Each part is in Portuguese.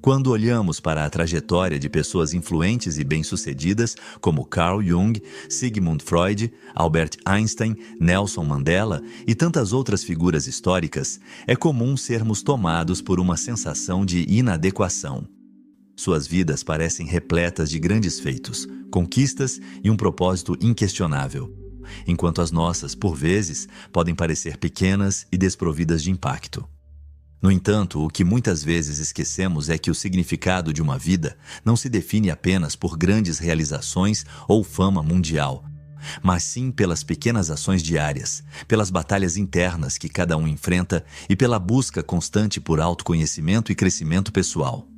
Quando olhamos para a trajetória de pessoas influentes e bem-sucedidas como Carl Jung, Sigmund Freud, Albert Einstein, Nelson Mandela e tantas outras figuras históricas, é comum sermos tomados por uma sensação de inadequação. Suas vidas parecem repletas de grandes feitos, conquistas e um propósito inquestionável, enquanto as nossas, por vezes, podem parecer pequenas e desprovidas de impacto. No entanto, o que muitas vezes esquecemos é que o significado de uma vida não se define apenas por grandes realizações ou fama mundial, mas sim pelas pequenas ações diárias, pelas batalhas internas que cada um enfrenta e pela busca constante por autoconhecimento e crescimento pessoal.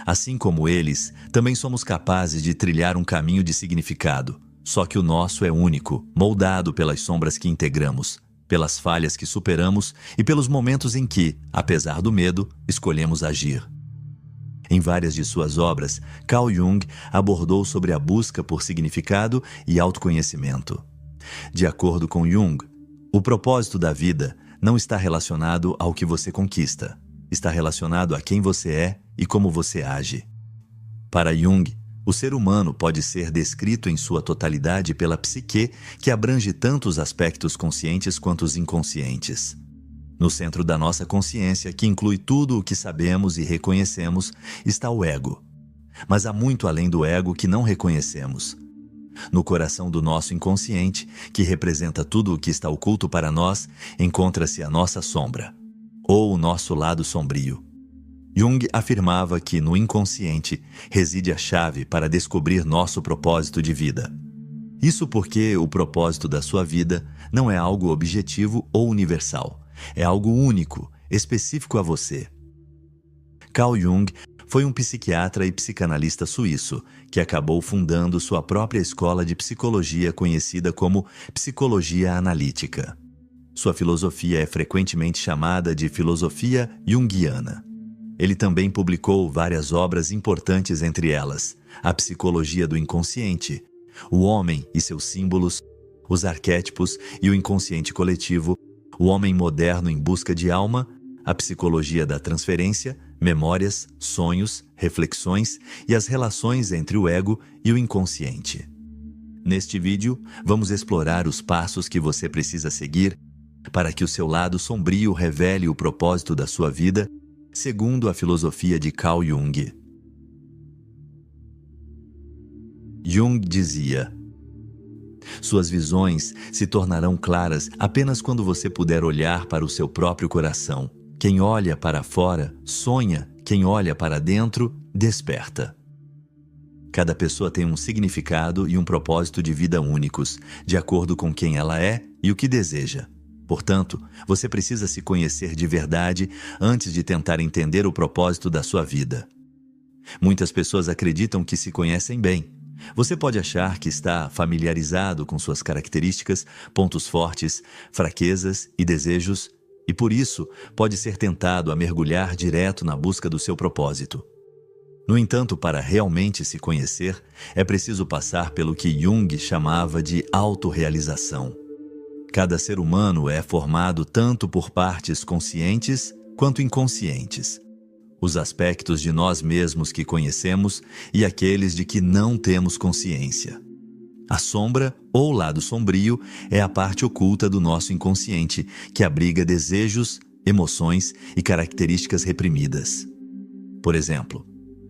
Assim como eles, também somos capazes de trilhar um caminho de significado, só que o nosso é único, moldado pelas sombras que integramos, pelas falhas que superamos e pelos momentos em que, apesar do medo, escolhemos agir. Em várias de suas obras, Carl Jung abordou sobre a busca por significado e autoconhecimento. De acordo com Jung, o propósito da vida não está relacionado ao que você conquista, está relacionado a quem você é e como você age. Para Jung, o ser humano pode ser descrito em sua totalidade pela psique, que abrange tanto os aspectos conscientes quanto os inconscientes. No centro da nossa consciência, que inclui tudo o que sabemos e reconhecemos, está o ego. Mas há muito além do ego que não reconhecemos. No coração do nosso inconsciente, que representa tudo o que está oculto para nós, encontra-se a nossa sombra, ou o nosso lado sombrio. Jung afirmava que no inconsciente reside a chave para descobrir nosso propósito de vida. Isso porque o propósito da sua vida não é algo objetivo ou universal, é algo único, específico a você. Carl Jung foi um psiquiatra e psicanalista suíço que acabou fundando sua própria escola de psicologia conhecida como psicologia analítica. Sua filosofia é frequentemente chamada de filosofia junguiana. Ele também publicou várias obras importantes, entre elas A Psicologia do Inconsciente, O Homem e seus Símbolos, Os Arquétipos e o Inconsciente Coletivo, O Homem Moderno em Busca de Alma, A Psicologia da Transferência, Memórias, Sonhos, Reflexões e as Relações entre o Ego e o Inconsciente. Neste vídeo, vamos explorar os passos que você precisa seguir para que o seu lado sombrio revele o propósito da sua vida, segundo a filosofia de Carl Jung. Jung dizia: suas visões se tornarão claras apenas quando você puder olhar para o seu próprio coração. Quem olha para fora, sonha. Quem olha para dentro, desperta. Cada pessoa tem um significado e um propósito de vida únicos, de acordo com quem ela é e o que deseja. Portanto, você precisa se conhecer de verdade antes de tentar entender o propósito da sua vida. Muitas pessoas acreditam que se conhecem bem. Você pode achar que está familiarizado com suas características, pontos fortes, fraquezas e desejos, e por isso pode ser tentado a mergulhar direto na busca do seu propósito. No entanto, para realmente se conhecer, é preciso passar pelo que Jung chamava de autorrealização. Cada ser humano é formado tanto por partes conscientes quanto inconscientes. Os aspectos de nós mesmos que conhecemos e aqueles de que não temos consciência. A sombra, ou lado sombrio, é a parte oculta do nosso inconsciente, que abriga desejos, emoções e características reprimidas. Por exemplo,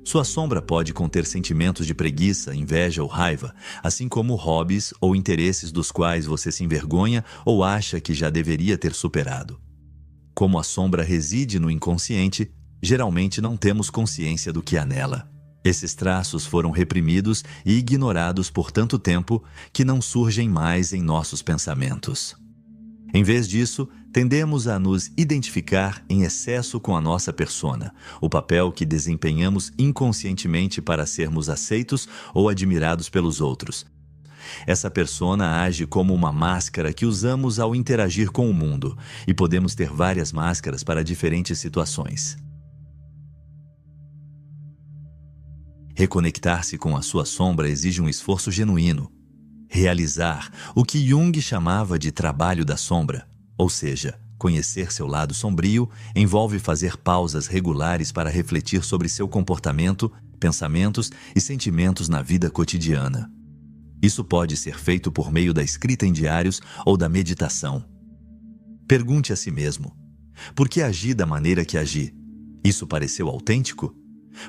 sua sombra pode conter sentimentos de preguiça, inveja ou raiva, assim como hobbies ou interesses dos quais você se envergonha ou acha que já deveria ter superado. Como a sombra reside no inconsciente, geralmente não temos consciência do que há nela. Esses traços foram reprimidos e ignorados por tanto tempo que não surgem mais em nossos pensamentos. Em vez disso, tendemos a nos identificar em excesso com a nossa persona, o papel que desempenhamos inconscientemente para sermos aceitos ou admirados pelos outros. Essa persona age como uma máscara que usamos ao interagir com o mundo, e podemos ter várias máscaras para diferentes situações. Reconectar-se com a sua sombra exige um esforço genuíno. Realizar o que Jung chamava de trabalho da sombra, ou seja, Conhecer seu lado sombrio envolve fazer pausas regulares para refletir sobre seu comportamento, pensamentos e sentimentos na vida cotidiana. Isso pode ser feito por meio da escrita em diários ou da meditação. Pergunte a si mesmo: por que agi da maneira que agi? Isso pareceu autêntico?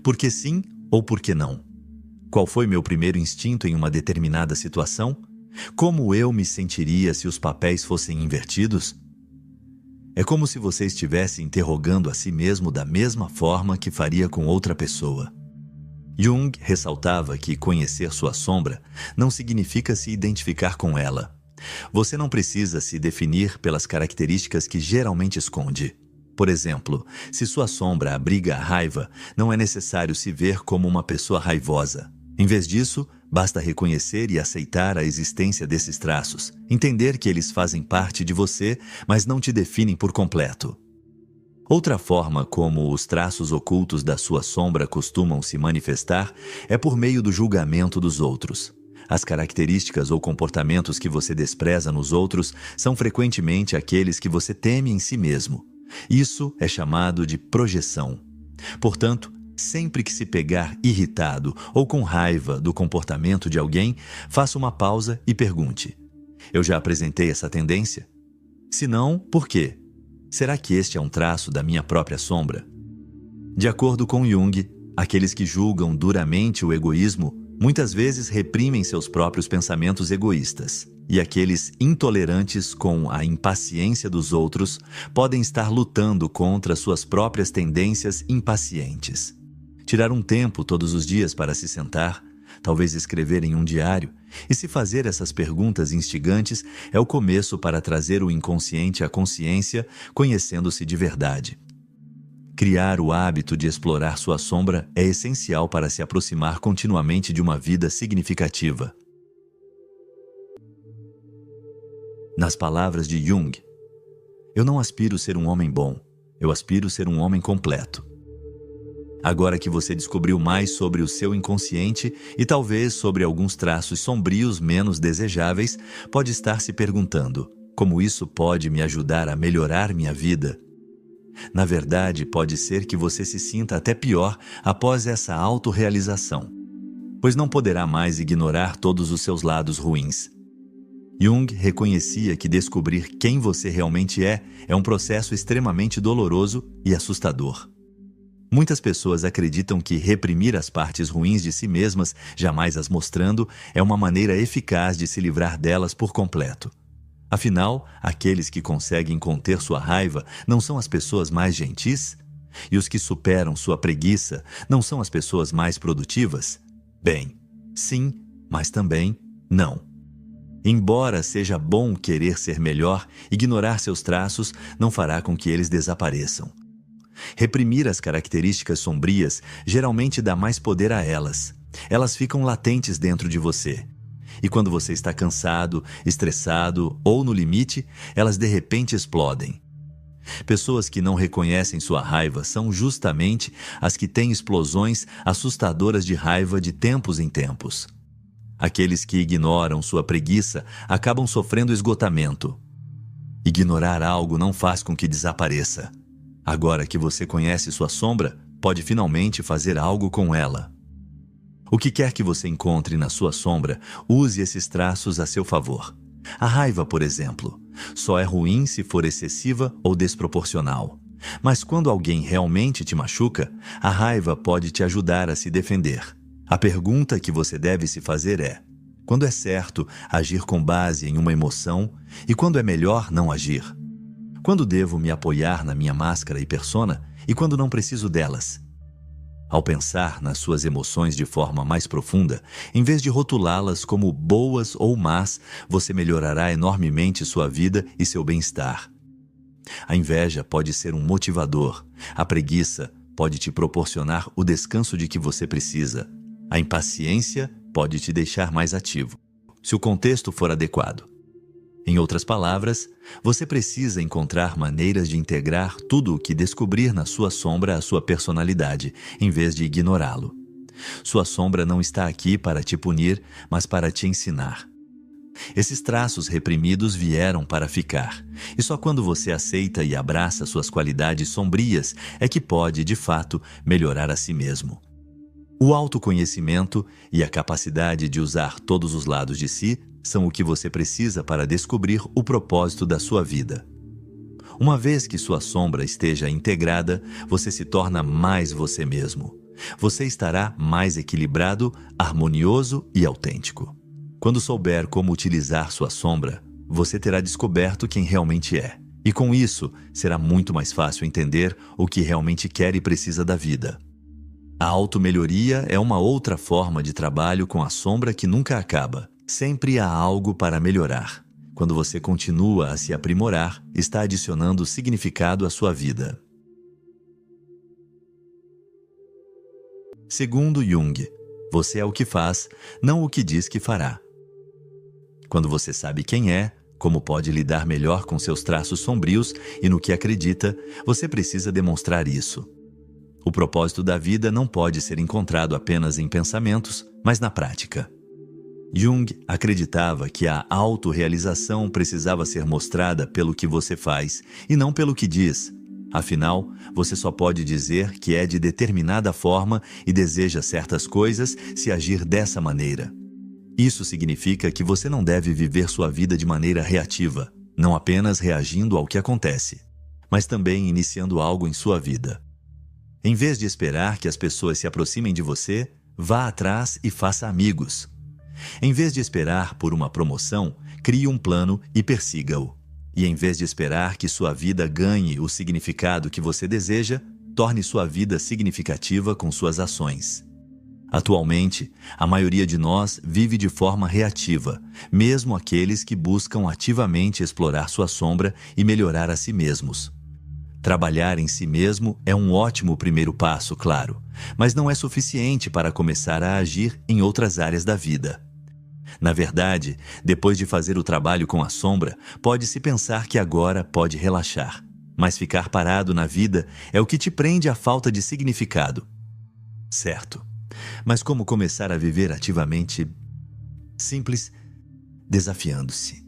Por que sim ou por que não? Qual foi meu primeiro instinto em uma determinada situação? Como eu me sentiria se os papéis fossem invertidos? É como se você estivesse interrogando a si mesmo da mesma forma que faria com outra pessoa. Jung ressaltava que conhecer sua sombra não significa se identificar com ela. Você não precisa se definir pelas características que geralmente esconde. Por exemplo, se sua sombra abriga a raiva, não é necessário se ver como uma pessoa raivosa. Em vez disso, basta reconhecer e aceitar a existência desses traços, entender que eles fazem parte de você, mas não te definem por completo. Outra forma como os traços ocultos da sua sombra costumam se manifestar é por meio do julgamento dos outros. As características ou comportamentos que você despreza nos outros são frequentemente aqueles que você teme em si mesmo. Isso é chamado de projeção. Portanto, sempre que se pegar irritado ou com raiva do comportamento de alguém, faça uma pausa e pergunte: eu já apresentei essa tendência? Se não, por quê? Será que este é um traço da minha própria sombra? De acordo com Jung, aqueles que julgam duramente o egoísmo muitas vezes reprimem seus próprios pensamentos egoístas. E aqueles intolerantes com a impaciência dos outros podem estar lutando contra suas próprias tendências impacientes. Tirar um tempo todos os dias para se sentar, talvez escrever em um diário, e se fazer essas perguntas instigantes é o começo para trazer o inconsciente à consciência, conhecendo-se de verdade. Criar o hábito de explorar sua sombra é essencial para se aproximar continuamente de uma vida significativa. Nas palavras de Jung, eu não aspiro ser um homem bom, eu aspiro ser um homem completo. Agora que você descobriu mais sobre o seu inconsciente e talvez sobre alguns traços sombrios menos desejáveis, pode estar se perguntando: como isso pode me ajudar a melhorar minha vida? Na verdade, pode ser que você se sinta até pior após essa autorrealização, pois não poderá mais ignorar todos os seus lados ruins. Jung reconhecia que descobrir quem você realmente é um processo extremamente doloroso e assustador. Muitas pessoas acreditam que reprimir as partes ruins de si mesmas, jamais as mostrando, é uma maneira eficaz de se livrar delas por completo. Afinal, aqueles que conseguem conter sua raiva não são as pessoas mais gentis? E os que superam sua preguiça não são as pessoas mais produtivas? Bem, sim, mas também não. Embora seja bom querer ser melhor, ignorar seus traços não fará com que eles desapareçam. Reprimir as características sombrias geralmente dá mais poder a elas. Elas ficam latentes dentro de você. E quando você está cansado, estressado ou no limite, elas de repente explodem. Pessoas que não reconhecem sua raiva são justamente as que têm explosões assustadoras de raiva de tempos em tempos. Aqueles que ignoram sua preguiça acabam sofrendo esgotamento. Ignorar algo não faz com que desapareça. Agora que você conhece sua sombra, pode finalmente fazer algo com ela. O que quer que você encontre na sua sombra, use esses traços a seu favor. A raiva, por exemplo, só é ruim se for excessiva ou desproporcional. Mas quando alguém realmente te machuca, a raiva pode te ajudar a se defender. A pergunta que você deve se fazer é: quando é certo agir com base em uma emoção e quando é melhor não agir? Quando devo me apoiar na minha máscara e persona e quando não preciso delas? Ao pensar nas suas emoções de forma mais profunda, em vez de rotulá-las como boas ou más, você melhorará enormemente sua vida e seu bem-estar. A inveja pode ser um motivador. A preguiça pode te proporcionar o descanso de que você precisa. A impaciência pode te deixar mais ativo, se o contexto for adequado. Em outras palavras, você precisa encontrar maneiras de integrar tudo o que descobrir na sua sombra à sua personalidade, em vez de ignorá-lo. Sua sombra não está aqui para te punir, mas para te ensinar. Esses traços reprimidos vieram para ficar, e só quando você aceita e abraça suas qualidades sombrias é que pode, de fato, melhorar a si mesmo. O autoconhecimento e a capacidade de usar todos os lados de si são o que você precisa para descobrir o propósito da sua vida. Uma vez que sua sombra esteja integrada, você se torna mais você mesmo. Você estará mais equilibrado, harmonioso e autêntico. Quando souber como utilizar sua sombra, você terá descoberto quem realmente é. E com isso, será muito mais fácil entender o que realmente quer e precisa da vida. A automelhoria é uma outra forma de trabalho com a sombra que nunca acaba. Sempre há algo para melhorar. Quando você continua a se aprimorar, está adicionando significado à sua vida. Segundo Jung, você é o que faz, não o que diz que fará. Quando você sabe quem é, como pode lidar melhor com seus traços sombrios e no que acredita, você precisa demonstrar isso. O propósito da vida não pode ser encontrado apenas em pensamentos, mas na prática. Jung acreditava que a autorrealização precisava ser mostrada pelo que você faz e não pelo que diz. Afinal, você só pode dizer que é de determinada forma e deseja certas coisas se agir dessa maneira. Isso significa que você não deve viver sua vida de maneira reativa, não apenas reagindo ao que acontece, mas também iniciando algo em sua vida. Em vez de esperar que as pessoas se aproximem de você, vá atrás e faça amigos. Em vez de esperar por uma promoção, crie um plano e persiga-o. E em vez de esperar que sua vida ganhe o significado que você deseja, torne sua vida significativa com suas ações. Atualmente, a maioria de nós vive de forma reativa, mesmo aqueles que buscam ativamente explorar sua sombra e melhorar a si mesmos. Trabalhar em si mesmo é um ótimo primeiro passo, claro, mas não é suficiente para começar a agir em outras áreas da vida. Na verdade, depois de fazer o trabalho com a sombra, pode-se pensar que agora pode relaxar. Mas ficar parado na vida é o que te prende à falta de significado. Certo. Mas como começar a viver ativamente? Simples, desafiando-se.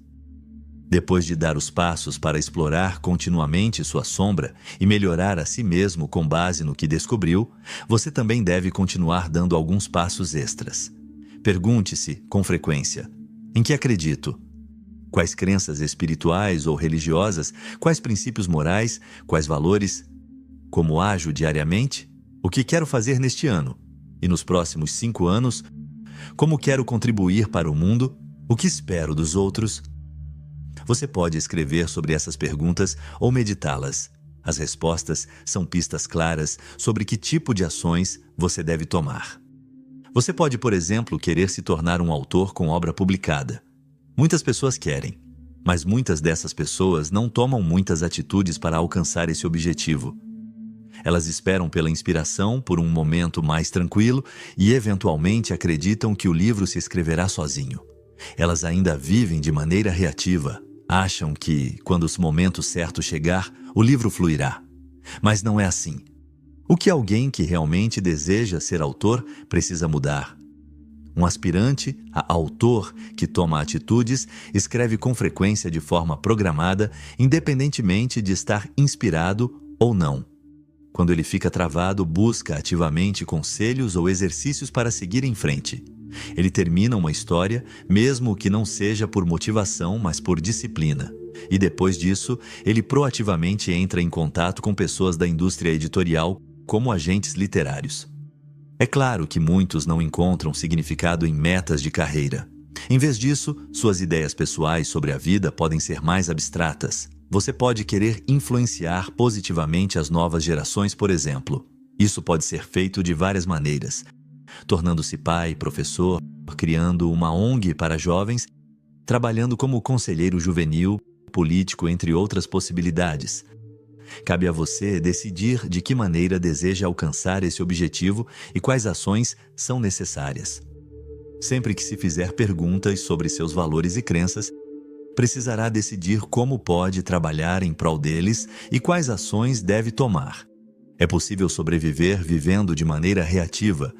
Depois de dar os passos para explorar continuamente sua sombra e melhorar a si mesmo com base no que descobriu, você também deve continuar dando alguns passos extras. Pergunte-se, com frequência, em que acredito? Quais crenças espirituais ou religiosas? Quais princípios morais? Quais valores? Como ajo diariamente? O que quero fazer neste ano? E nos próximos 5 anos? Como quero contribuir para o mundo? O que espero dos outros? Você pode escrever sobre essas perguntas ou meditá-las. As respostas são pistas claras sobre que tipo de ações você deve tomar. Você pode, por exemplo, querer se tornar um autor com obra publicada. Muitas pessoas querem, mas muitas dessas pessoas não tomam muitas atitudes para alcançar esse objetivo. Elas esperam pela inspiração por um momento mais tranquilo e, eventualmente, acreditam que o livro se escreverá sozinho. Elas ainda vivem de maneira reativa. Acham que, quando o momento certo chegar, o livro fluirá. Mas não é assim. O que alguém que realmente deseja ser autor precisa mudar. Um aspirante a autor que toma atitudes escreve com frequência de forma programada, independentemente de estar inspirado ou não. Quando ele fica travado, busca ativamente conselhos ou exercícios para seguir em frente. Ele termina uma história, mesmo que não seja por motivação, mas por disciplina. E depois disso, ele proativamente entra em contato com pessoas da indústria editorial como agentes literários. É claro que muitos não encontram significado em metas de carreira. Em vez disso, suas ideias pessoais sobre a vida podem ser mais abstratas. Você pode querer influenciar positivamente as novas gerações, por exemplo. Isso pode ser feito de várias maneiras. Tornando-se pai, professor, criando uma ONG para jovens, trabalhando como conselheiro juvenil, político, entre outras possibilidades. Cabe a você decidir de que maneira deseja alcançar esse objetivo e quais ações são necessárias. Sempre que se fizer perguntas sobre seus valores e crenças, precisará decidir como pode trabalhar em prol deles e quais ações deve tomar. É possível sobreviver vivendo de maneira reativa,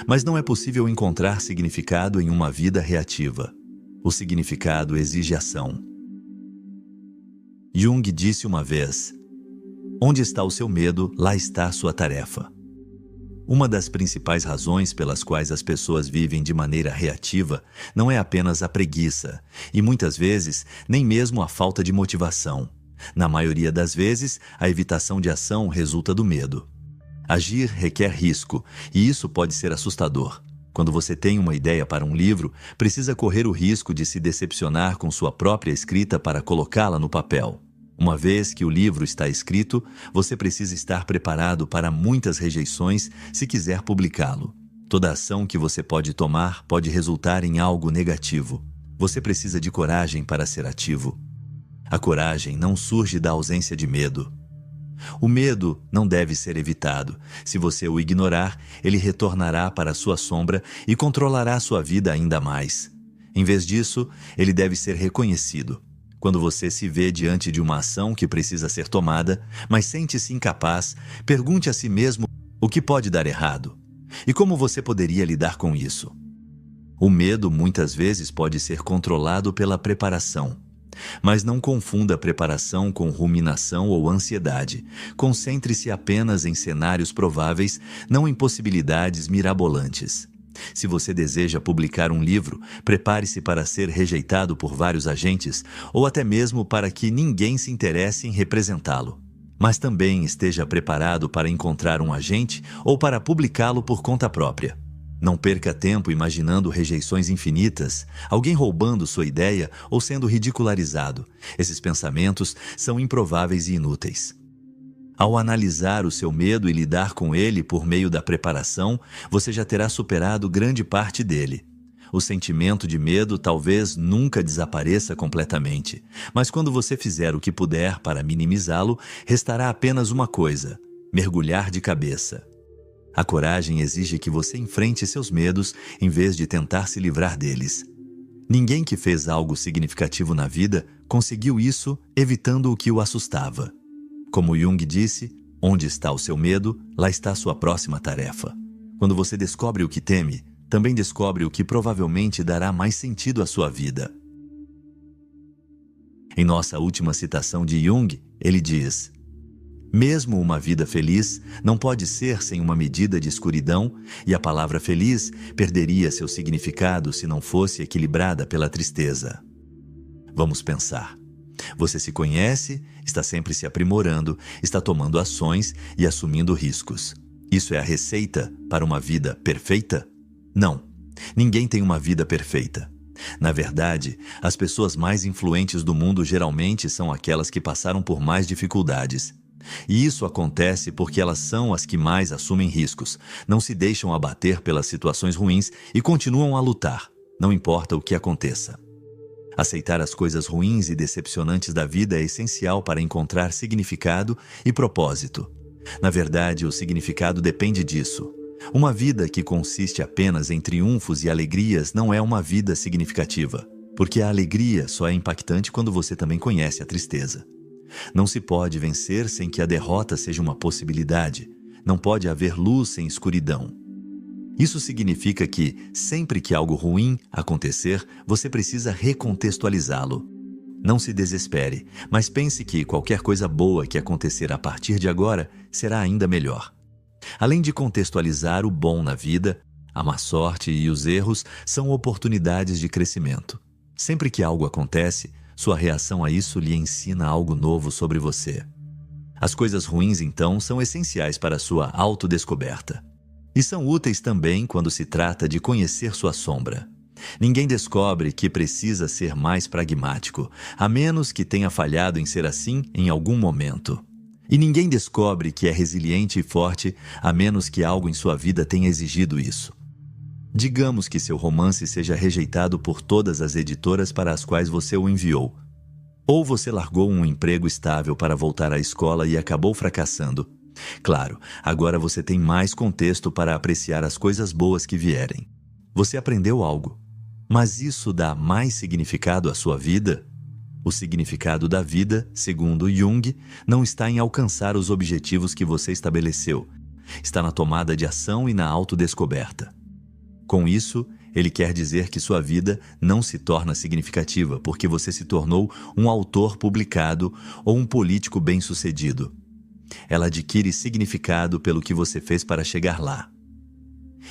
mas não é possível encontrar significado em uma vida reativa. O significado exige ação. Jung disse uma vez: onde está o seu medo, lá está a sua tarefa. Uma das principais razões pelas quais as pessoas vivem de maneira reativa não é apenas a preguiça, e muitas vezes nem mesmo a falta de motivação. Na maioria das vezes, a evitação de ação resulta do medo. Agir requer risco, e isso pode ser assustador. Quando você tem uma ideia para um livro, precisa correr o risco de se decepcionar com sua própria escrita para colocá-la no papel. Uma vez que o livro está escrito, você precisa estar preparado para muitas rejeições se quiser publicá-lo. Toda ação que você pode tomar pode resultar em algo negativo. Você precisa de coragem para ser ativo. A coragem não surge da ausência de medo. O medo não deve ser evitado. Se você o ignorar, ele retornará para a sua sombra e controlará sua vida ainda mais. Em vez disso, ele deve ser reconhecido. Quando você se vê diante de uma ação que precisa ser tomada, mas sente-se incapaz, pergunte a si mesmo o que pode dar errado e como você poderia lidar com isso. O medo muitas vezes pode ser controlado pela preparação, mas não confunda preparação com ruminação ou ansiedade. Concentre-se apenas em cenários prováveis, não em possibilidades mirabolantes. Se você deseja publicar um livro, prepare-se para ser rejeitado por vários agentes ou até mesmo para que ninguém se interesse em representá-lo. Mas também esteja preparado para encontrar um agente ou para publicá-lo por conta própria. Não perca tempo imaginando rejeições infinitas, alguém roubando sua ideia ou sendo ridicularizado. Esses pensamentos são improváveis e inúteis. Ao analisar o seu medo e lidar com ele por meio da preparação, você já terá superado grande parte dele. O sentimento de medo talvez nunca desapareça completamente, mas quando você fizer o que puder para minimizá-lo, restará apenas uma coisa: mergulhar de cabeça. A coragem exige que você enfrente seus medos em vez de tentar se livrar deles. Ninguém que fez algo significativo na vida conseguiu isso evitando o que o assustava. Como Jung disse, onde está o seu medo, lá está a sua próxima tarefa. Quando você descobre o que teme, também descobre o que provavelmente dará mais sentido à sua vida. Em nossa última citação de Jung, ele diz: mesmo uma vida feliz não pode ser sem uma medida de escuridão, e a palavra feliz perderia seu significado se não fosse equilibrada pela tristeza. Vamos pensar. Você se conhece, está sempre se aprimorando, está tomando ações e assumindo riscos. Isso é a receita para uma vida perfeita? Não. Ninguém tem uma vida perfeita. Na verdade, as pessoas mais influentes do mundo geralmente são aquelas que passaram por mais dificuldades. E isso acontece porque elas são as que mais assumem riscos, não se deixam abater pelas situações ruins e continuam a lutar, não importa o que aconteça. Aceitar as coisas ruins e decepcionantes da vida é essencial para encontrar significado e propósito. Na verdade, o significado depende disso. Uma vida que consiste apenas em triunfos e alegrias não é uma vida significativa, porque a alegria só é impactante quando você também conhece a tristeza. Não se pode vencer sem que a derrota seja uma possibilidade. Não pode haver luz sem escuridão. Isso significa que, sempre que algo ruim acontecer, você precisa recontextualizá-lo. Não se desespere, mas pense que qualquer coisa boa que acontecer a partir de agora será ainda melhor. Além de contextualizar o bom na vida, a má sorte e os erros são oportunidades de crescimento. Sempre que algo acontece, sua reação a isso lhe ensina algo novo sobre você. As coisas ruins, então, são essenciais para a sua autodescoberta. E são úteis também quando se trata de conhecer sua sombra. Ninguém descobre que precisa ser mais pragmático, a menos que tenha falhado em ser assim em algum momento. E ninguém descobre que é resiliente e forte, a menos que algo em sua vida tenha exigido isso. Digamos que seu romance seja rejeitado por todas as editoras para as quais você o enviou. Ou você largou um emprego estável para voltar à escola e acabou fracassando. Claro, agora você tem mais contexto para apreciar as coisas boas que vierem. Você aprendeu algo. Mas isso dá mais significado à sua vida? O significado da vida, segundo Jung, não está em alcançar os objetivos que você estabeleceu. Está na tomada de ação e na autodescoberta. Com isso, Ele quer dizer que sua vida não se torna significativa porque você se tornou um autor publicado ou um político bem-sucedido. Ela adquire significado pelo que você fez para chegar lá.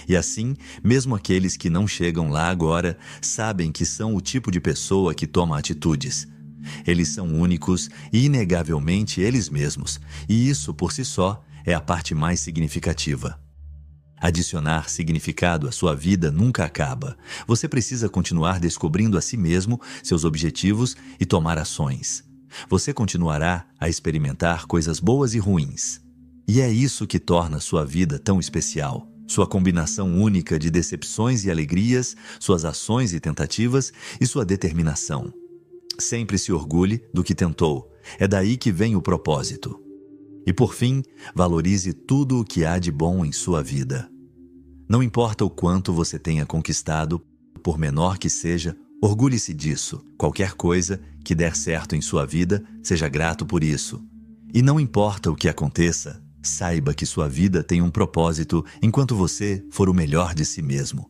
E assim, mesmo aqueles que não chegam lá agora, sabem que são o tipo de pessoa que toma atitudes. Eles são únicos e inegavelmente eles mesmos, e isso por si só é a parte mais significativa. Adicionar significado à sua vida nunca acaba. Você precisa continuar descobrindo a si mesmo, seus objetivos e tomar ações. Você continuará a experimentar coisas boas e ruins. E é isso que torna sua vida tão especial. Sua combinação única de decepções e alegrias, suas ações e tentativas e sua determinação. Sempre se orgulhe do que tentou. É daí que vem o propósito. E por fim, valorize tudo o que há de bom em sua vida. Não importa o quanto você tenha conquistado, por menor que seja, orgulhe-se disso. Qualquer coisa que der certo em sua vida, seja grato por isso. E não importa o que aconteça, saiba que sua vida tem um propósito enquanto você for o melhor de si mesmo.